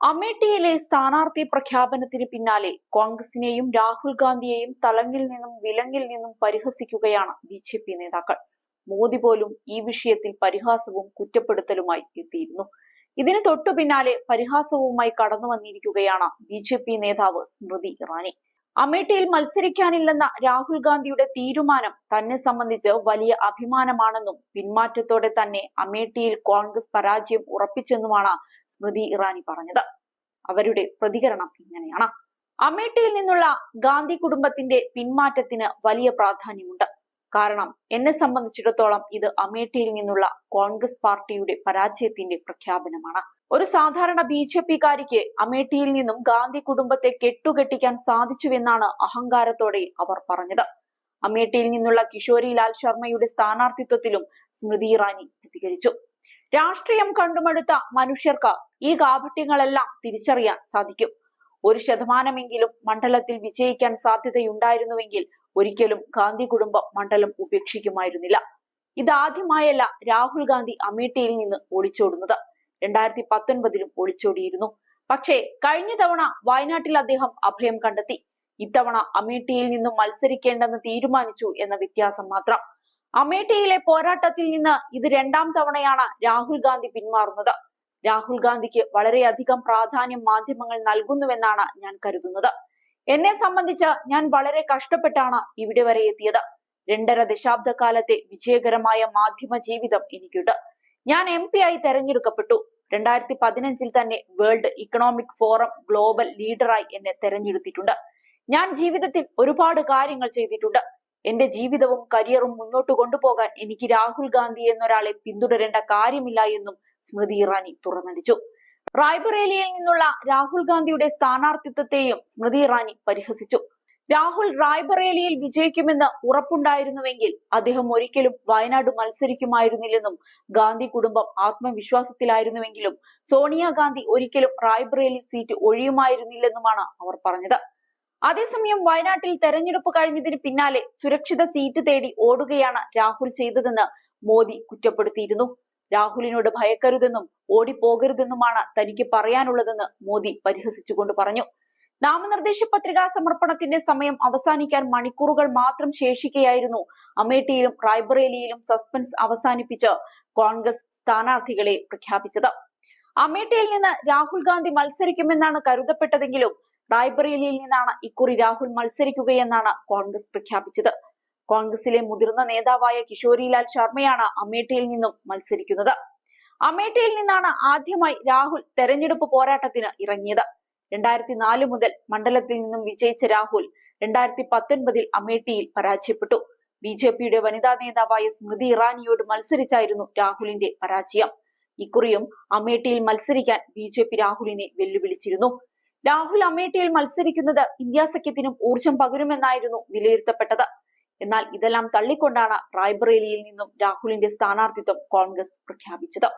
അമേഠിയിലെ സ്ഥാനാർത്ഥി പ്രഖ്യാപനത്തിന് പിന്നാലെ കോൺഗ്രസിനെയും രാഹുൽ ഗാന്ധിയെയും തലങ്ങിൽ നിന്നും വിലങ്ങിൽ നിന്നും പരിഹസിക്കുകയാണ് ബി.ജെ.പി. നേതാക്കൾ. മോദി പോലും ഈ വിഷയത്തിൽ പരിഹാസവും കുറ്റപ്പെടുത്തലുമായി എത്തിയിരുന്നു. ഇതിന് തൊട്ടു പിന്നാലെ പരിഹാസവുമായി കടന്നു വന്നിരിക്കുകയാണ് ബി.ജെ.പി. നേതാവ് സ്മൃതി ഇറാനി. അമേഠിയിൽ മത്സരിക്കാനില്ലെന്ന രാഹുൽ ഗാന്ധിയുടെ തീരുമാനം തന്നെ സംബന്ധിച്ച് വലിയ അഭിമാനമാണെന്നും പിന്മാറ്റത്തോടെ തന്നെ അമേഠിയിൽ കോൺഗ്രസ് പരാജയം ഉറപ്പിച്ചെന്നുമാണ് സ്മൃതി ഇറാനി പറഞ്ഞത്. അവരുടെ പ്രതികരണം ഇങ്ങനെയാണ്: അമേഠിയിൽ നിന്നുള്ള ഗാന്ധി കുടുംബത്തിന്റെ പിന്മാറ്റത്തിന് വലിയ പ്രാധാന്യമുണ്ട്. കാരണം എന്നെ സംബന്ധിച്ചിടത്തോളം ഇത് അമേഠിയിൽ നിന്നുള്ള കോൺഗ്രസ് പാർട്ടിയുടെ പരാജയത്തിന്റെ പ്രഖ്യാപനമാണ്. ഒരു സാധാരണ ബി.ജെ.പിക്കാരിക്ക് അമേഠിയിൽ നിന്നും ഗാന്ധി കുടുംബത്തെ കെട്ടുകെട്ടിക്കാൻ സാധിച്ചുവെന്നാണ് അഹങ്കാരത്തോടെ അവർ പറഞ്ഞത്. അമേഠിയിൽ നിന്നുള്ള കിഷോരിലാൽ ശർമ്മയുടെ സ്ഥാനാർത്ഥിത്വത്തിലും സ്മൃതി ഇറാനി പ്രതികരിച്ചു. രാഷ്ട്രീയം കണ്ടുമടുത്ത മനുഷ്യർക്ക് ഈ കാപട്യങ്ങളെല്ലാം തിരിച്ചറിയാൻ സാധിക്കും. 1% മണ്ഡലത്തിൽ വിജയിക്കാൻ സാധ്യതയുണ്ടായിരുന്നുവെങ്കിൽ ഒരിക്കലും ഗാന്ധി കുടുംബം മണ്ഡലം ഉപേക്ഷിക്കുമായിരുന്നില്ല. ഇതാദ്യമായല്ല രാഹുൽ ഗാന്ധി അമേഠിയിൽ നിന്ന് ഒളിച്ചോടുന്നത്. 2019 ഒളിച്ചോടിയിരുന്നു. പക്ഷേ കഴിഞ്ഞ തവണ വയനാട്ടിൽ അദ്ദേഹം അഭയം കണ്ടെത്തി. ഇത്തവണ അമേഠിയിൽ നിന്നും മത്സരിക്കേണ്ടെന്ന് തീരുമാനിച്ചു എന്ന വ്യത്യാസം മാത്രം. അമേഠിയിലെ പോരാട്ടത്തിൽ നിന്ന് ഇത് 2ാം തവണയാണ് രാഹുൽ ഗാന്ധി പിന്മാറുന്നത്. രാഹുൽ ഗാന്ധിക്ക് വളരെയധികം പ്രാധാന്യം മാധ്യമങ്ങൾ നൽകുന്നുവെന്നാണ് ഞാൻ കരുതുന്നത്. എന്നെ സംബന്ധിച്ച് ഞാൻ വളരെ കഷ്ടപ്പെട്ടാണ് ഇവിടെ വരെ എത്തിയത്. 2.5 ദശാബ്ദക്കാലത്തെ വിജയകരമായ മാധ്യമ ജീവിതം എനിക്കുണ്ട്. ഞാൻ MP ആയി തെരഞ്ഞെടുക്കപ്പെട്ടു. 2015 തന്നെ വേൾഡ് ഇക്കണോമിക് ഫോറം ഗ്ലോബൽ ലീഡറായി എന്നെ തെരഞ്ഞെടുത്തിട്ടുണ്ട്. ഞാൻ ജീവിതത്തിൽ ഒരുപാട് കാര്യങ്ങൾ ചെയ്തിട്ടുണ്ട്. എന്റെ ജീവിതവും കരിയറും മുന്നോട്ട് കൊണ്ടുപോകാൻ എനിക്ക് രാഹുൽ ഗാന്ധി എന്നൊരാളെ പിന്തുടരേണ്ട കാര്യമില്ല എന്നും സ്മൃതി ഇറാനി തുറന്നടിച്ചു. റായ്ബറേലിയിൽ നിന്നുള്ള രാഹുൽ ഗാന്ധിയുടെ സ്ഥാനാർത്ഥിത്വത്തെയും സ്മൃതി ഇറാനി പരിഹസിച്ചു. രാഹുൽ റായ്ബറേലിയിൽ വിജയിക്കുമെന്ന് ഉറപ്പുണ്ടായിരുന്നുവെങ്കിൽ അദ്ദേഹം ഒരിക്കലും വയനാട് മത്സരിക്കുമായിരുന്നില്ലെന്നും ഗാന്ധി കുടുംബം ആത്മവിശ്വാസത്തിലായിരുന്നുവെങ്കിലും സോണിയാഗാന്ധി ഒരിക്കലും റായ്ബറേലി സീറ്റ് ഒഴിയുമായിരുന്നില്ലെന്നുമാണ് അവർ പറഞ്ഞത്. അതേസമയം വയനാട്ടിൽ തെരഞ്ഞെടുപ്പ് കഴിഞ്ഞതിന് പിന്നാലെ സുരക്ഷിത സീറ്റ് തേടി ഓടുകയാണ് രാഹുൽ ചെയ്തതെന്ന് മോദി കുറ്റപ്പെടുത്തിയിരുന്നു. രാഹുലിനോട് ഭയക്കരുതെന്നും ഓടിപ്പോകരുതെന്നുമാണ് തനിക്ക് പറയാനുള്ളതെന്ന് മോദി പരിഹസിച്ചുകൊണ്ട് പറഞ്ഞു. നാമനിർദ്ദേശ പത്രികാ സമർപ്പണത്തിന്റെ സമയം അവസാനിക്കാൻ മണിക്കൂറുകൾ മാത്രം ശേഷിക്കെയായിരുന്നു അമേഠിയിലും റായ്ബറേലിയിലും സസ്പെൻസ് അവസാനിപ്പിച്ച് കോൺഗ്രസ് സ്ഥാനാർത്ഥികളെ പ്രഖ്യാപിച്ചത്. അമേഠിയിൽ നിന്ന് രാഹുൽ ഗാന്ധി മത്സരിക്കുമെന്നാണ് കരുതപ്പെട്ടതെങ്കിലും റായ്ബറേലിയിൽ നിന്നാണ് ഇക്കുറി രാഹുൽ മത്സരിക്കുകയെന്നാണ് കോൺഗ്രസ് പ്രഖ്യാപിച്ചത്. കോൺഗ്രസിലെ മുതിർന്ന നേതാവായ കിഷോരിലാൽ ശർമ്മയാണ് അമേഠിയിൽ നിന്നും മത്സരിക്കുന്നത്. അമേഠിയിൽ നിന്നാണ് ആദ്യമായി രാഹുൽ തെരഞ്ഞെടുപ്പ് പോരാട്ടത്തിന് ഇറങ്ങിയത്. 2004 മുതൽ മണ്ഡലത്തിൽ നിന്നും വിജയിച്ച രാഹുൽ 2019 അമേഠിയിൽ പരാജയപ്പെട്ടു. ബി.ജെ.പിയുടെ വനിതാ നേതാവായ സ്മൃതി ഇറാനിയോട് മത്സരിച്ചായിരുന്നു രാഹുലിന്റെ പരാജയം. ഇക്കുറിയും അമേഠിയിൽ മത്സരിക്കാൻ ബി.ജെ.പി. രാഹുലിനെ വെല്ലുവിളിച്ചിരുന്നു. രാഹുൽ അമേഠിയിൽ മത്സരിക്കുന്നത് ഇന്ത്യ സഖ്യത്തിനും ഊർജം പകരുമെന്നായിരുന്നു വിലയിരുത്തപ്പെട്ടത്. എന്നാൽ ഇതെല്ലാം തള്ളിക്കൊണ്ടാണ് റായ്ബറേലിയിൽ നിന്നും രാഹുലിന്റെ സ്ഥാനാർത്ഥിത്വം കോൺഗ്രസ് പ്രഖ്യാപിച്ചത്.